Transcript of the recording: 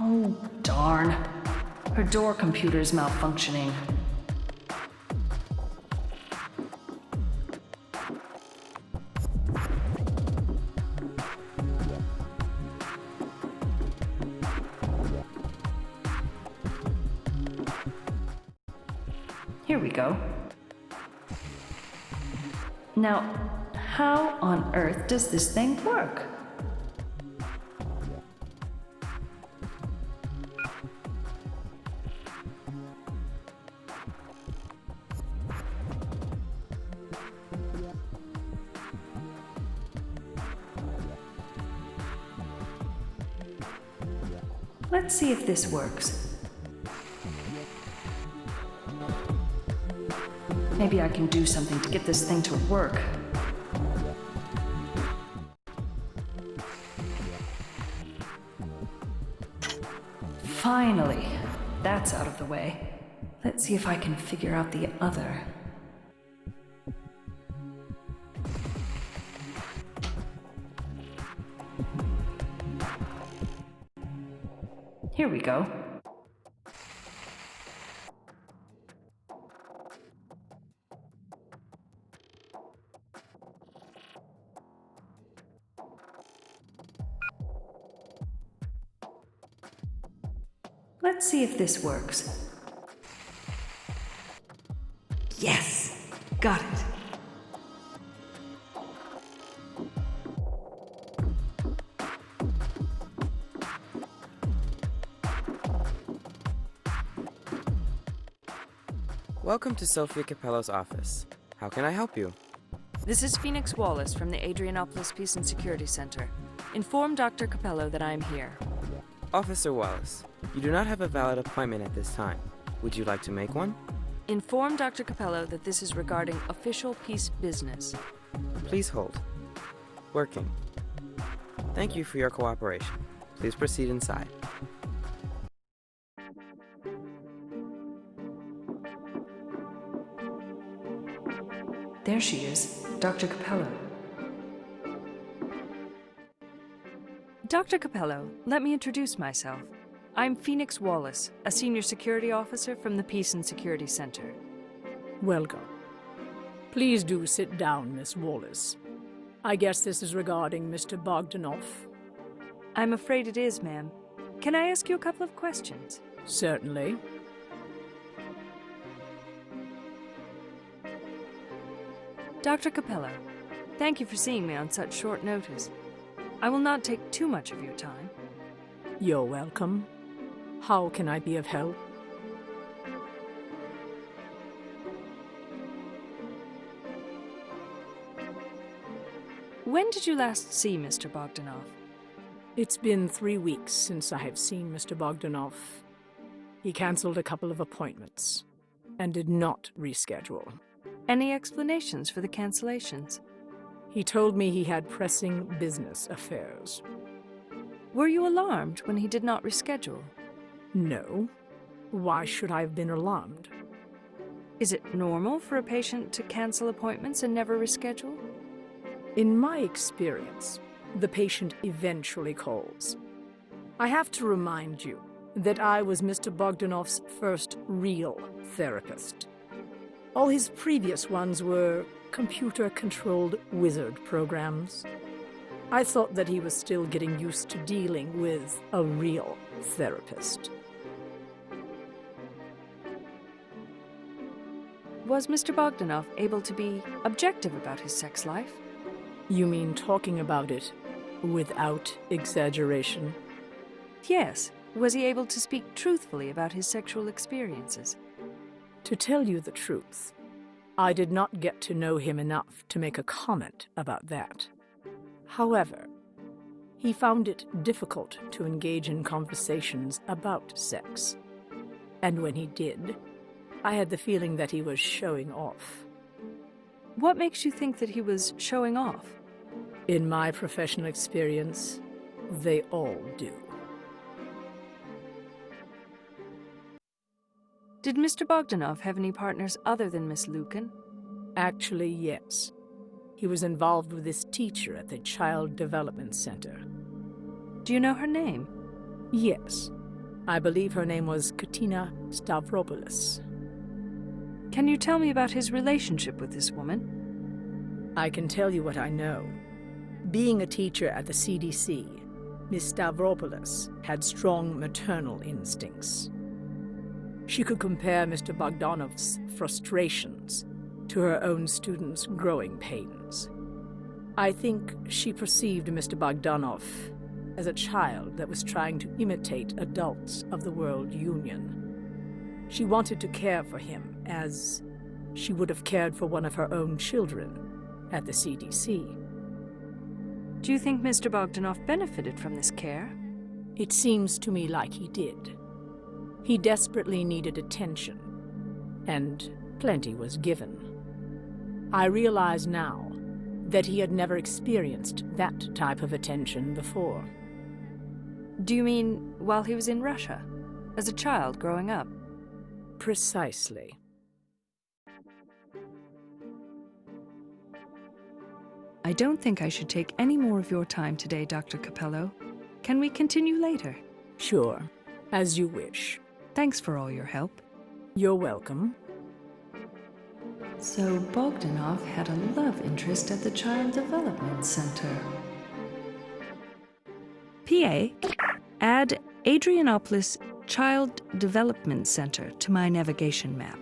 Oh, darn. Her door computer's malfunctioning. Here we go. Now, how on earth does this thing work? Let's see if this works. Maybe I can do something to get this thing to work. Finally, that's out of the way. Let's see if I can figure out the other. Here we go. Let's see if this works. Yes! Got it. Welcome to Sophia Capellos' office. How can I help you? This is Phoenix Wallace from the Adrianopolis Peace and Security Center. Inform Dr. Capello that I am here. Officer Wallace, you do not have a valid appointment at this time. Would you like to make one? Inform Dr. Capello that this is regarding official peace business. Please hold. Working. Thank you for your cooperation. Please proceed inside. There she is, Dr. Capello. Dr. Capello, let me introduce myself. I'm Phoenix Wallace, a senior security officer from the Peace and Security Center. Welcome. Please do sit down, Miss Wallace. I guess this is regarding Mr. Bogdanov. I'm afraid it is, ma'am. Can I ask you a couple of questions? Certainly. Dr. Capello, thank you for seeing me on such short notice. I will not take too much of your time. You're welcome. How can I be of help? When did you last see Mr. Bogdanov? It's been 3 weeks since I have seen Mr. Bogdanov. He cancelled a couple of appointments and did not reschedule. Any explanations for the cancellations? He told me he had pressing business affairs. Were you alarmed when he did not reschedule? No. Why should I have been alarmed? Is it normal for a patient to cancel appointments and never reschedule? In my experience, the patient eventually calls. I have to remind you that I was Mr. Bogdanov's first real therapist. All his previous ones were computer-controlled wizard programs. I thought that he was still getting used to dealing with a real therapist. Was Mr. Bogdanov able to be objective about his sex life? You mean talking about it without exaggeration? Yes. Was he able to speak truthfully about his sexual experiences? To tell you the truth, I did not get to know him enough to make a comment about that. However, he found it difficult to engage in conversations about sex. And when he did, I had the feeling that he was showing off. What makes you think that he was showing off? In my professional experience, they all do. Did Mr. Bogdanov have any partners other than Miss Lucan? Actually, yes. He was involved with this teacher at the Child Development Center. Do you know her name? Yes. I believe her name was Katina Stavropoulos. Can you tell me about his relationship with this woman? I can tell you what I know. Being a teacher at the CDC, Miss Stavropoulos had strong maternal instincts. She could compare Mr. Bogdanov's frustrations to her own students' growing pains. I think she perceived Mr. Bogdanov as a child that was trying to imitate adults of the World Union. She wanted to care for him as she would have cared for one of her own children at the CDC. Do you think Mr. Bogdanov benefited from this care? It seems to me like he did. He desperately needed attention, and plenty was given. I realize now that he had never experienced that type of attention before. Do you mean while he was in Russia, as a child growing up? Precisely. I don't think I should take any more of your time today, Dr. Capello. Can we continue later? Sure, as you wish. Thanks for all your help. You're welcome. So Bogdanov had a love interest at the Child Development Center. PA, add Adrianopolis Child Development Center to my navigation map.